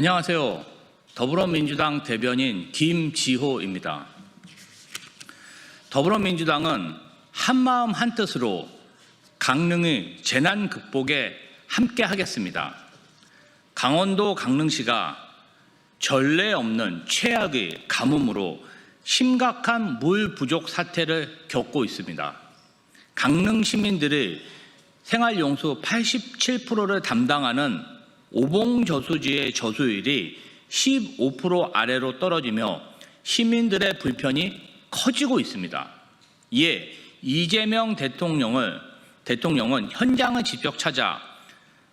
안녕하세요. 더불어민주당 대변인 김지호입니다. 더불어민주당은 한마음 한뜻으로 강릉의 재난 극복에 함께 하겠습니다. 강원도 강릉시가 전례 없는 최악의 가뭄으로 심각한 물 부족 사태를 겪고 있습니다. 강릉 시민들의 생활용수 87%를 담당하는 오봉저수지의 저수율이 15% 아래로 떨어지며 시민들의 불편이 커지고 있습니다. 이에 이재명 대통령은 현장을 직접 찾아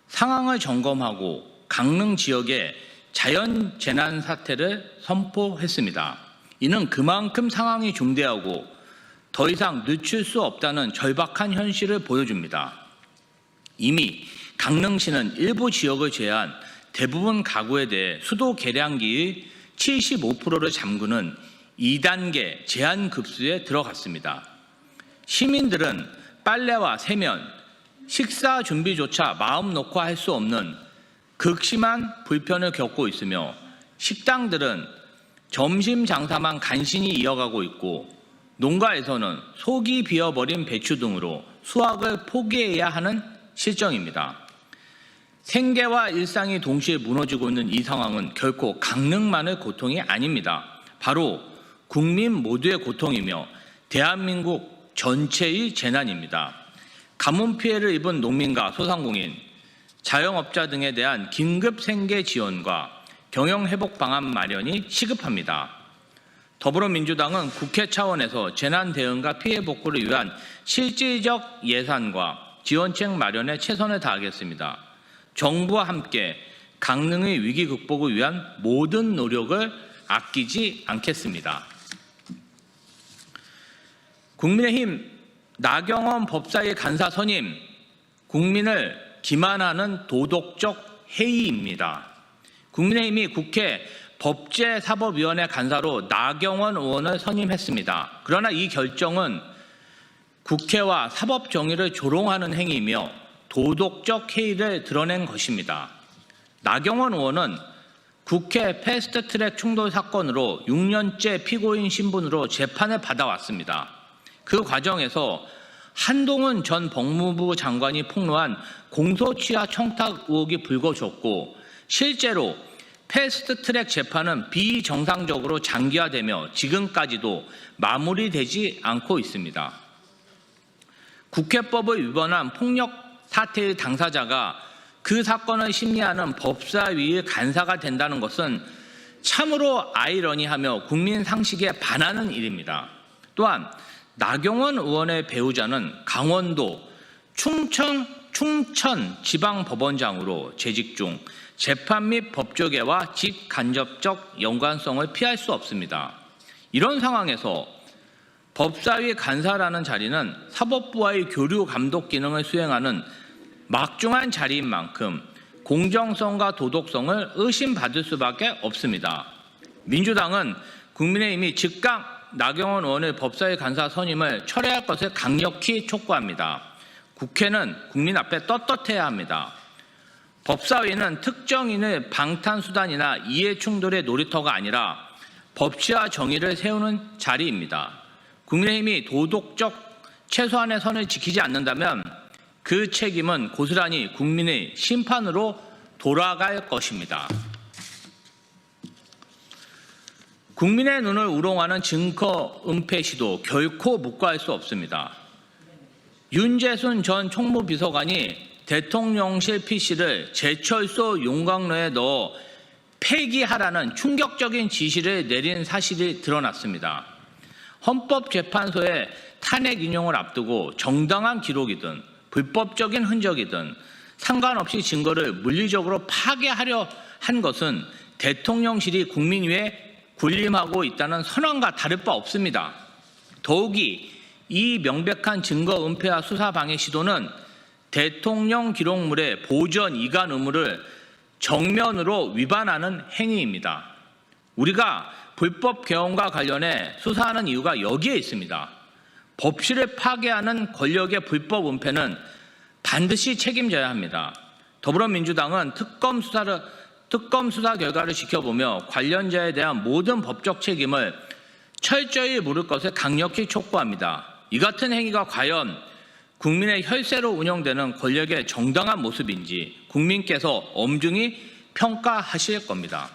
상황을 점검하고 강릉 지역에 자연재난 사태를 선포했습니다. 이는 그만큼 상황이 중대하고 더 이상 늦출 수 없다는 절박한 현실을 보여줍니다. 이미 강릉시는 일부 지역을 제외한 대부분 가구에 대해 수도 계량기의 75%를 잠그는 2단계 제한급수에 들어갔습니다. 시민들은 빨래와 세면, 식사 준비조차 마음 놓고 할 수 없는 극심한 불편을 겪고 있으며 식당들은 점심 장사만 간신히 이어가고 있고 농가에서는 속이 비어버린 배추 등으로 수확을 포기해야 하는 실정입니다. 생계와 일상이 동시에 무너지고 있는 이 상황은 결코 강릉만의 고통이 아닙니다. 바로 국민 모두의 고통이며 대한민국 전체의 재난입니다. 가뭄 피해를 입은 농민과 소상공인, 자영업자 등에 대한 긴급 생계 지원과 경영회복 방안 마련이 시급합니다. 더불어민주당은 국회 차원에서 재난 대응과 피해 복구를 위한 실질적 예산과 지원책 마련에 최선을 다하겠습니다. 정부와 함께 강릉의 위기 극복을 위한 모든 노력을 아끼지 않겠습니다. 국민의힘 나경원 법사위 간사 선임, 국민을 기만하는 도덕적 해이입니다. 국민의힘이 국회 법제사법위원회 간사로 나경원 의원을 선임했습니다. 그러나 이 결정은 국회와 사법정의를 조롱하는 행위이며 도덕적 해이를 드러낸 것입니다. 나경원 의원은 국회 패스트트랙 충돌 사건으로 6년째 피고인 신분으로 재판을 받아왔습니다. 그 과정에서 한동훈 전 법무부 장관이 폭로한 공소취하 청탁 의혹이 불거졌고 실제로 패스트트랙 재판은 비정상적으로 장기화되며 지금까지도 마무리되지 않고 있습니다. 국회법을 위반한 폭력 사태의 당사자가 그 사건을 심리하는 법사위의 간사가 된다는 것은 참으로 아이러니하며 국민 상식에 반하는 일입니다. 또한 나경원 의원의 배우자는 강원도 충천지방법원장으로 재직 중 재판 및 법조계와 직간접적 연관성을 피할 수 없습니다. 이런 상황에서 법사위 간사라는 자리는 사법부와의 교류 감독 기능을 수행하는 막중한 자리인 만큼 공정성과 도덕성을 의심받을 수밖에 없습니다. 민주당은 국민의힘이 즉각 나경원 의원의 법사위 간사 선임을 철회할 것을 강력히 촉구합니다. 국회는 국민 앞에 떳떳해야 합니다. 법사위는 특정인의 방탄수단이나 이해충돌의 놀이터가 아니라 법치와 정의를 세우는 자리입니다. 국민의힘이 도덕적 최소한의 선을 지키지 않는다면 그 책임은 고스란히 국민의 심판으로 돌아갈 것입니다. 국민의 눈을 우롱하는 증거 은폐 시도 결코 묵과할 수 없습니다. 윤재순 전 총무비서관이 대통령실 PC를 제철소 용광로에 넣어 폐기하라는 충격적인 지시를 내린 사실이 드러났습니다. 헌법재판소의 탄핵 인용을 앞두고 정당한 기록이든 불법적인 흔적이든 상관없이 증거를 물리적으로 파괴하려 한 것은 대통령실이 국민 위에 군림하고 있다는 선언과 다를 바 없습니다. 더욱이 이 명백한 증거 은폐와 수사 방해 시도는 대통령 기록물의 보전 이관 의무를 정면으로 위반하는 행위입니다. 우리가 불법 개헌과 관련해 수사하는 이유가 여기에 있습니다. 법실을 파괴하는 권력의 불법 은폐는 반드시 책임져야 합니다. 더불어민주당은 특검 수사를 특검 수사 결과를 지켜보며 관련자에 대한 모든 법적 책임을 철저히 물을 것을 강력히 촉구합니다. 이 같은 행위가 과연 국민의 혈세로 운영되는 권력의 정당한 모습인지 국민께서 엄중히 평가하실 겁니다.